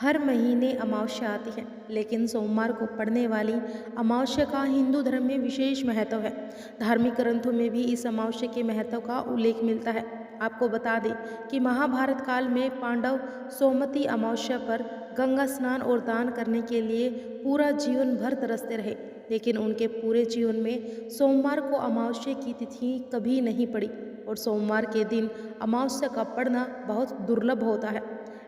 हर महीने अमावस्या आती है, लेकिन सोमवार को पड़ने वाली अमावस्या का हिंदू धर्म में विशेष महत्व है। धार्मिक ग्रंथों में भी इस अमावस्या के महत्व का उल्लेख मिलता है। आपको बता दें कि महाभारत काल में पांडव सोमवती अमावस्या पर गंगा स्नान और दान करने के लिए पूरा जीवन भर तरसते रहे, लेकिन उनके पूरे जीवन में सोमवार को अमावस्या की तिथि कभी नहीं पड़ी और सोमवार के दिन अमावस्या का पड़ना बहुत दुर्लभ होता है।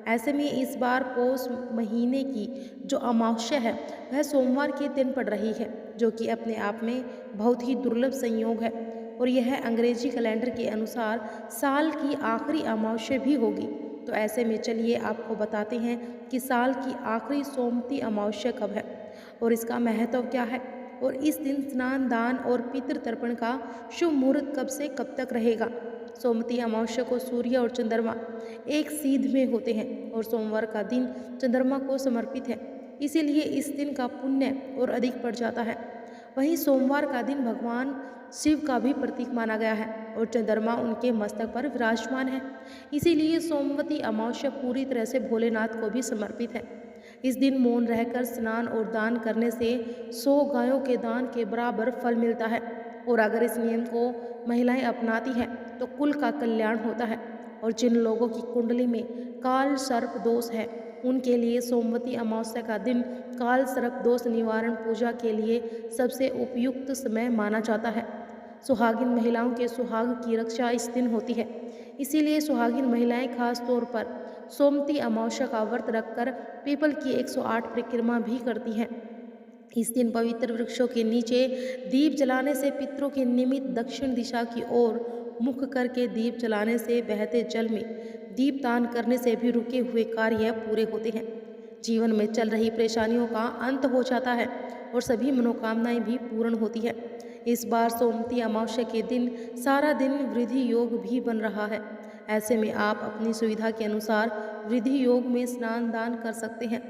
ऐसे में इस बार पौष महीने की जो अमावस्या है वह सोमवार के दिन पड़ रही है, जो कि अपने आप में बहुत ही दुर्लभ संयोग है और यह अंग्रेजी कैलेंडर के अनुसार साल की आखिरी अमावस्या भी होगी। तो ऐसे में चलिए आपको बताते हैं कि साल की आखिरी सोमवती अमावस्या कब है और इसका महत्व क्या है और इस दिन स्नान दान और पितृ तर्पण का शुभ मुहूर्त कब से कब तक रहेगा। सोमवती अमावस्या को सूर्य और चंद्रमा एक सीध में होते हैं और सोमवार का दिन चंद्रमा को समर्पित है, इसीलिए इस दिन का पुण्य और अधिक बढ़ जाता है। वहीं सोमवार का दिन भगवान शिव का भी प्रतीक माना गया है और चंद्रमा उनके मस्तक पर विराजमान है, इसीलिए सोमवती अमावस्या पूरी तरह से भोलेनाथ को भी समर्पित है। इस दिन मौन रहकर स्नान और दान करने से 100 गायों के दान के बराबर फल मिलता है और अगर इस नियम को महिलाएं अपनाती हैं तो कुल का कल्याण होता है। और जिन लोगों की कुंडली में काल सर्प दोष है उनके लिए सोमवती अमावस्या का दिन काल सर्प दोष निवारण पूजा के लिए सबसे उपयुक्त समय माना जाता है। सुहागिन महिलाओं के सुहाग की रक्षा इस दिन होती है, इसीलिए सुहागिन महिलाएं खास तौर पर सोमवती अमावस्या का व्रत रखकर पीपल की 108 परिक्रमा भी करती हैं। इस दिन पवित्र वृक्षों के नीचे दीप जलाने से, पितरों के निमित्त दक्षिण दिशा की ओर मुख करके दीप जलाने से, बहते जल में दीप दान करने से भी रुके हुए कार्य पूरे होते हैं। जीवन में चल रही परेशानियों का अंत हो जाता है और सभी मनोकामनाएं भी पूर्ण होती है। इस बार सोमवती अमावस्या के दिन सारा दिन वृद्धि योग भी बन रहा है। ऐसे में आप अपनी सुविधा के अनुसार वृद्धि योग में स्नान दान कर सकते हैं।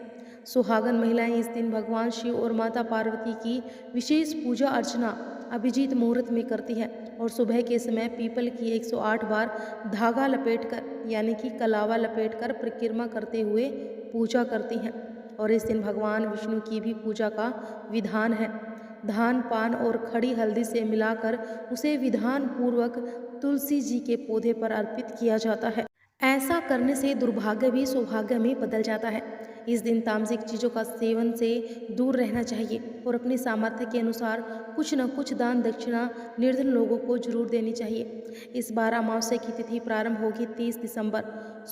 सुहागन महिलाएं इस दिन भगवान शिव और माता पार्वती की विशेष पूजा अर्चना अभिजीत मुहूर्त में करती हैं और सुबह के समय पीपल की 108 बार धागा लपेटकर यानी कि कलावा लपेटकर परिक्रमा करते हुए पूजा करती हैं। और इस दिन भगवान विष्णु की भी पूजा का विधान है। धान पान और खड़ी हल्दी से मिलाकर उसे विधान पूर्वक तुलसी जी के पौधे पर अर्पित किया जाता है। ऐसा करने से दुर्भाग्य भी सौभाग्य में बदल जाता है। इस दिन तामसिक चीज़ों का सेवन से दूर रहना चाहिए और अपनी सामर्थ्य के अनुसार कुछ न कुछ दान दक्षिणा निर्धन लोगों को जरूर देनी चाहिए। इस बार अमावस्या की तिथि प्रारंभ होगी 30 दिसंबर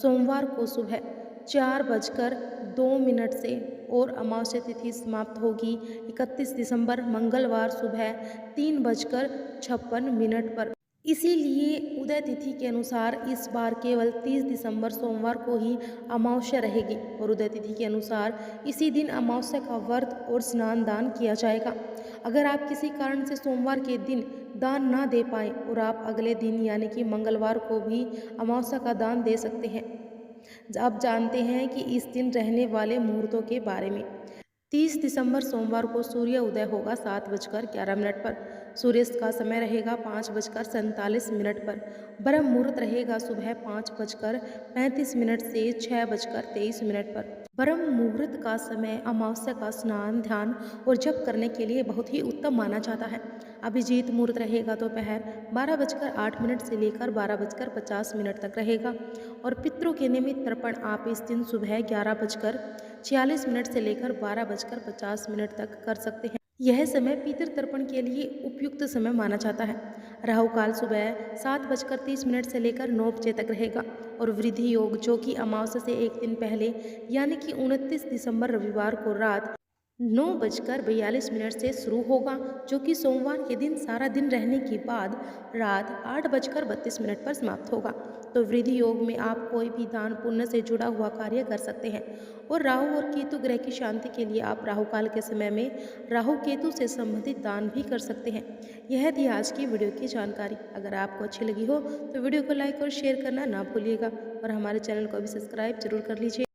सोमवार को सुबह 4:02 से और अमावस्या तिथि समाप्त होगी 31 दिसंबर मंगलवार सुबह 3:56 पर। इसीलिए उदय तिथि के अनुसार इस बार केवल 30 दिसंबर सोमवार को ही अमावस्या रहेगी और उदय तिथि के अनुसार इसी दिन अमावस्या का व्रत और स्नान दान किया जाएगा। अगर आप किसी कारण से सोमवार के दिन दान ना दे पाएँ और आप अगले दिन यानी कि मंगलवार को भी अमावस्या का दान दे सकते हैं। अब जानते हैं कि इस दिन रहने वाले मुहूर्तों के बारे में। 30 दिसंबर सोमवार को सूर्य उदय होगा 7:11 पर। सूर्यास्त का समय रहेगा 5:47 पर। ब्रह्म मुहूर्त रहेगा सुबह 5:35 से 6:23 पर। ब्रह्म मुहूर्त का समय अमावस्या का स्नान ध्यान और जप करने के लिए बहुत ही उत्तम माना जाता है। अभिजीत मुहूर्त रहेगा दोपहर 12:08 से लेकर 12:50 तक रहेगा और पितरों के निमित्त तर्पण आप इस दिन सुबह 11:46 से लेकर 12:50 तक कर सकते हैं। यह समय पितृ तर्पण के लिए उपयुक्त समय माना जाता है। राहु काल सुबह 7:30 से लेकर 9 बजे तक रहेगा और वृद्धि योग जो कि अमावस्या से एक दिन पहले यानी कि 29 दिसंबर रविवार को रात 9:42 से शुरू होगा, जो कि सोमवार के दिन सारा दिन रहने के बाद रात 8:32 पर समाप्त होगा। तो वृद्धि योग में आप कोई भी दान पुण्य से जुड़ा हुआ कार्य कर सकते हैं और राहु और केतु ग्रह की शांति के लिए आप राहु काल के समय में राहु केतु से संबंधित दान भी कर सकते हैं। यह थी आज की वीडियो की जानकारी। अगर आपको अच्छी लगी हो तो वीडियो को लाइक और शेयर करना ना भूलिएगा और हमारे चैनल को भी सब्सक्राइब जरूर कर लीजिए।